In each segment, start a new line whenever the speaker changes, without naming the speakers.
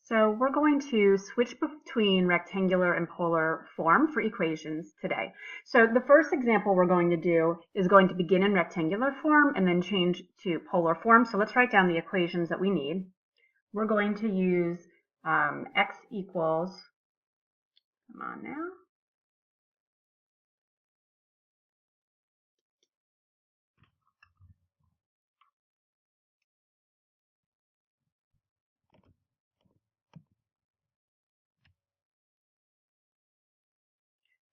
So we're going to switch between rectangular and polar form for equations today. So the first example we're going to do is going to begin in rectangular form and then change to polar form. So let's write down the equations that we need. We're going to use x equals, come on now.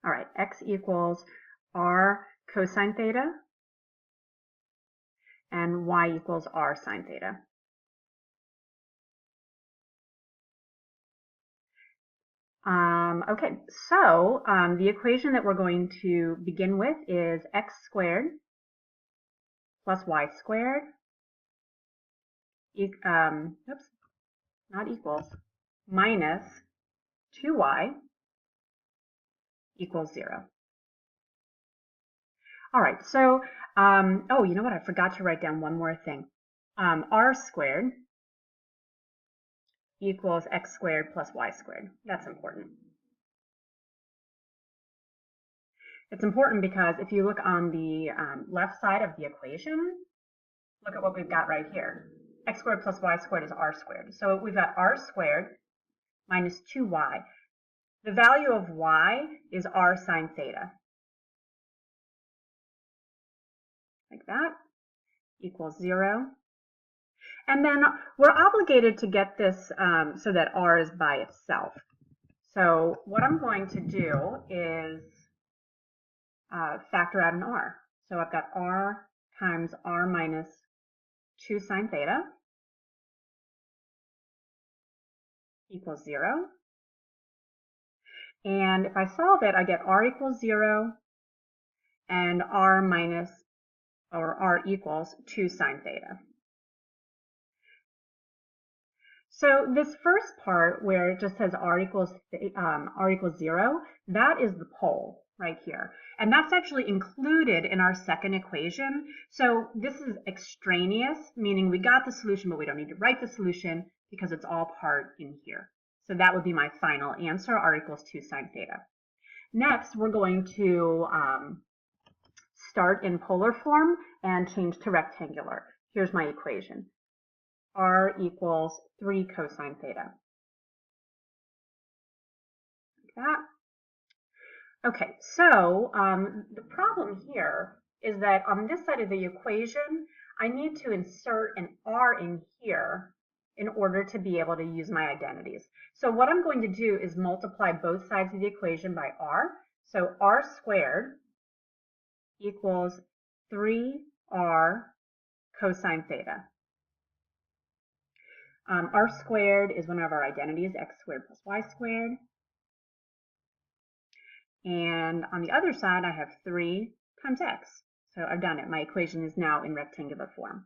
All right, x equals r cosine theta and y equals r sine theta. Okay, so the equation that we're going to begin with is x squared plus y squared, oops, not equals, minus 2y equals 0. All right, so, oh, you know what? I forgot to write down one more thing. R squared equals x squared plus y squared. That's important. It's important because if you look on the left side of the equation, look at what we've got right here. X squared plus y squared is r squared. So we've got r squared minus 2y. The value of y is r sine theta. Like that, equals 0. And then we're obligated to get this so that r is by itself. So what I'm going to do is factor out an r. So I've got r times r minus 2 sine theta equals 0. And if I solve it, I get r equals 0 and r minus, or r equals 2 sine theta. So this first part where it just says r equals 0, that is the pole right here. And that's actually included in our second equation. So this is extraneous, meaning we got the solution, but we don't need to write the solution because it's all part in here. So that would be my final answer, r equals 2 sine theta. Next, we're going to start in polar form and change to rectangular. Here's my equation. R equals 3 cosine theta. Like that. Okay, so the problem here is that on this side of the equation, I need to insert an r in here in order to be able to use my identities. So what I'm going to do is multiply both sides of the equation by r. So r squared equals 3r cosine theta. R squared is one of our identities, x squared plus y squared. And on the other side, I have 3 times x. So I've done it. My equation is now in rectangular form.